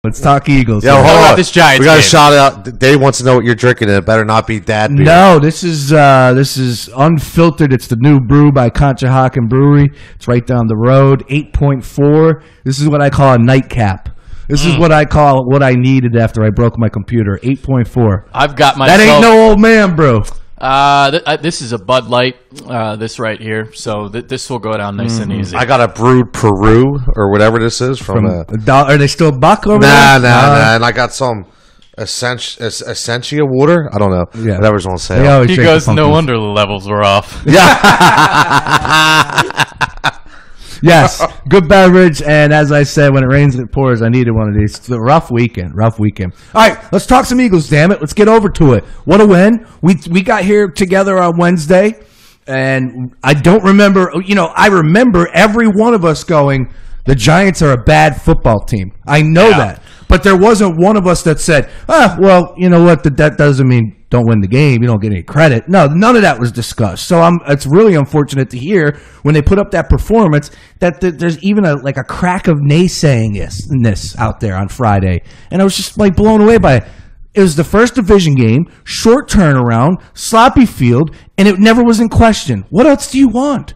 Let's talk Eagles. Yo, hold on. This Giants we got to game. shout out. Dave wants to know what you're drinking, and it better not be dad beer. No, this is unfiltered. It's the new brew by Conshohocken Brewery. It's right down the road. 8.4. This is what I call a nightcap. This is what I call what I needed after I broke my computer. 8.4. I've got myself. That ain't no old man brew. This is a Bud Light, this right here. So this will go down nice and easy. I got a brewed Peru or whatever this is from. Are they still buck over Nah, there? and I got some Essentia water. I don't know. Yeah. Whatever's on sale. They always He drink the goes, no pumpkins. wonder the levels were off. Yes, good beverage, and as I said, when it rains, it pours. I needed one of these. It's a rough weekend. All right, let's talk some Eagles, damn it. Let's get over to it. What a win. We got here together on Wednesday, and I don't remember, I remember every one of us going, the Giants are a bad football team. I know that. But there wasn't one of us that said, well, you know what, that doesn't mean don't win the game. You don't get any credit. No, none of that was discussed. So it's really unfortunate to hear when they put up that performance that there's even a crack of naysayingness out there on Friday. And I was just blown away by it. It was the first division game, short turnaround, sloppy field, and it never was in question. What else do you want?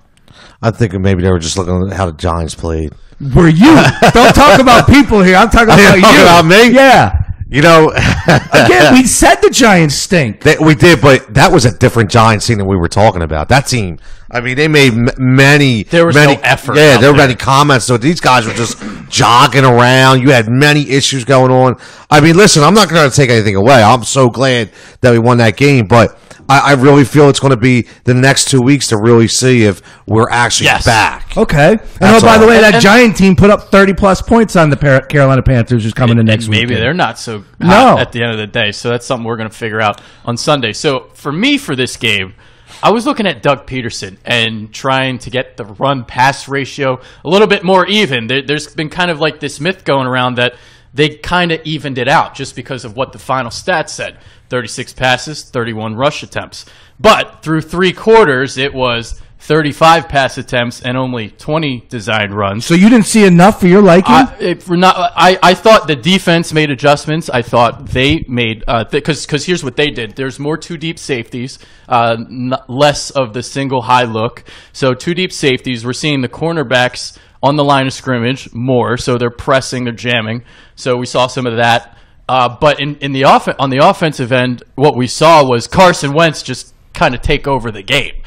I'm thinking maybe they were just looking at how the Giants played. Were you? Don't talk about people here. I'm talking about you. Talking about me? Yeah. Again, we said the Giants stink. We did, but that was a different Giants team than we were talking about. That team, they made many. There was many, no effort. Yeah, there were there. many comments. So these guys were just jogging around. You had many issues going on. Listen, I'm not going to take anything away. I'm so glad that we won that game, but I really feel it's going to be the next 2 weeks to really see if we're actually back. Okay. That's by the all. way, that Giant team put up 30-plus points on the Carolina Panthers who's coming in next week. Maybe they're not so hot at the end of the day. So that's something we're going to figure out on Sunday. So for me, for this game, I was looking at Doug Peterson and trying to get the run-pass ratio a little bit more even. There's been kind of like this myth going around that they kind of evened it out just because of what the final stats said. 36 passes, 31 rush attempts. But through 3 quarters, it was 35 pass attempts and only 20 designed runs. So you didn't see enough for your liking? I thought the defense made adjustments. I thought they made because here's what they did. There's more 2 deep safeties, less of the single high look. So 2 deep safeties. We're seeing the cornerbacks on the line of scrimmage more, so they're pressing, they're jamming. So we saw some of that. But on the offensive end, what we saw was Carson Wentz just kind of take over the game.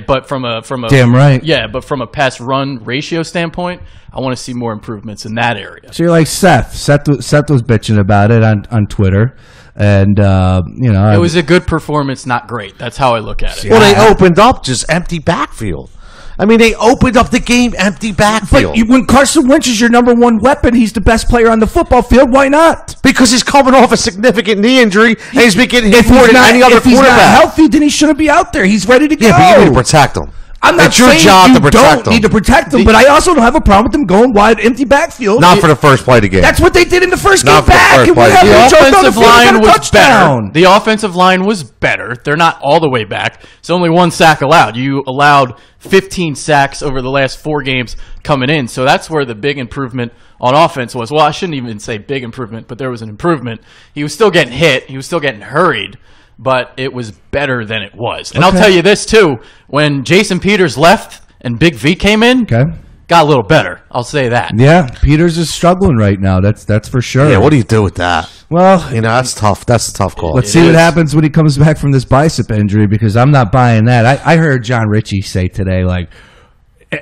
But from a damn right, yeah. But from a pass run ratio standpoint, I want to see more improvements in that area. So you're like Seth. Seth was bitching about it on Twitter, and it was a good performance, not great. That's how I look at it. Well, they opened up just empty backfield. They opened up the game empty backfield. But when Carson Wentz is your number 1 weapon, he's the best player on the football field. Why not? Because he's coming off a significant knee injury, and he's been getting hit more than any other If he's quarterback. not healthy, then he shouldn't be out there. He's ready to go. Yeah, but you need to protect him. I'm not it's your saying job you to protect don't them. need to protect them, but I also don't have a problem with them going wide, empty backfield. Not for the first play of the game. That's what they did in the first game Not for the back. first And play. we The have offensive line was touchdown. better. The offensive line was better. They're not all the way back. It's only 1 sack allowed. You allowed 15 sacks over the last 4 games coming in. So that's where the big improvement on offense was. Well, I shouldn't even say big improvement, but there was an improvement. He was still getting hit. He was still getting hurried, but it was better than it was. And I'll tell you this, too. When Jason Peters left and Big V came in, got a little better. I'll say that. Yeah, Peters is struggling right now. That's for sure. Yeah, what do you do with that? Well, that's tough. That's a tough call. Let's see what happens when he comes back from this bicep injury, because I'm not buying that. I heard John Ritchie say today,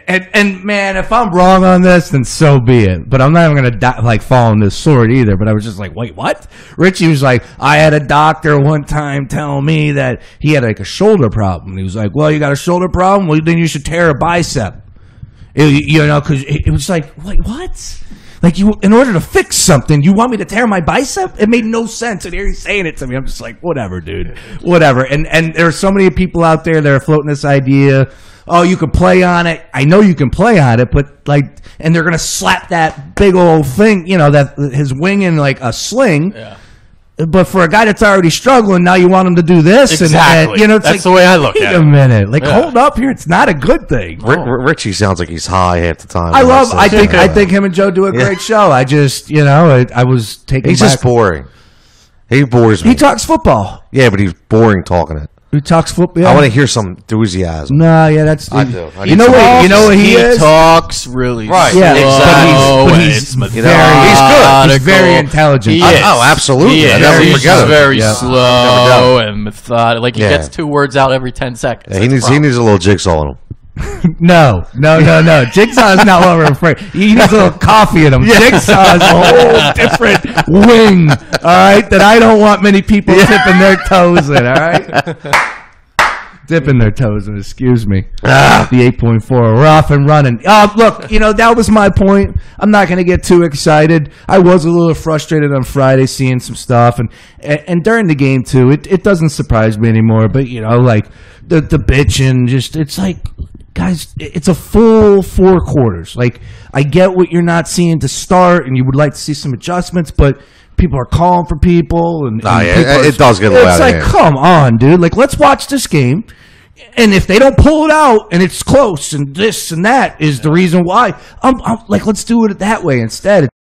and man, if I'm wrong on this, then so be it. But I'm not even going to fall on this sword either. But I was just like, wait, what? Ritchie was like, I had a doctor one time tell me that he had a shoulder problem. He was like, well, you got a shoulder problem? Well, then you should tear a bicep. Because it was like, what? In order to fix something, you want me to tear my bicep? It made no sense. And here he's saying it to me. I'm just like, whatever, dude. Whatever. And there are so many people out there that are floating this idea. Oh, you can play on it. I know you can play on it, but and they're going to slap that big old thing, that his wing in a sling. Yeah. But for a guy that's already struggling, now you want him to do this, Exactly. and it's that's the way I look at wait it. a minute, hold up here. It's not a good thing. Richie sounds like he's high half the time. I think him and Joe do a great show. I just, I was taking. He's just boring. He bores me. He talks football. Yeah, but he's boring talking it. He talks football. I want to hear some enthusiasm. No, yeah, that's. I do. You know what he is. Talks really Right. Yeah, slow. but It's he's he's good. He's very intelligent. He is. Oh, absolutely. He I is. never He's forget him. very Yeah. slow and methodical. Like he Yeah. gets 2 words out every 10 seconds. Yeah, he needs a little jigsaw in him. No. Jigsaw is not what we're afraid. He needs a little coffee in him. Jigsaw is a whole different wing. All right, that I don't want many people tipping their toes in. All right. Dipping their toes in, excuse me. The 8.4. We're off and running. Look, that was my point. I'm not going to get too excited. I was a little frustrated on Friday seeing some stuff, and during the game too. It doesn't surprise me anymore. But like the bitching, it's like, guys, it's a full 4 quarters. Like, I get what you're not seeing to start, and you would like to see some adjustments, but people are calling for people, and it does get a little out of hand. It's like, come on, dude. Like, let's watch this game. And if they don't pull it out and it's close and this and that is the reason why, I'm like, let's do it that way instead.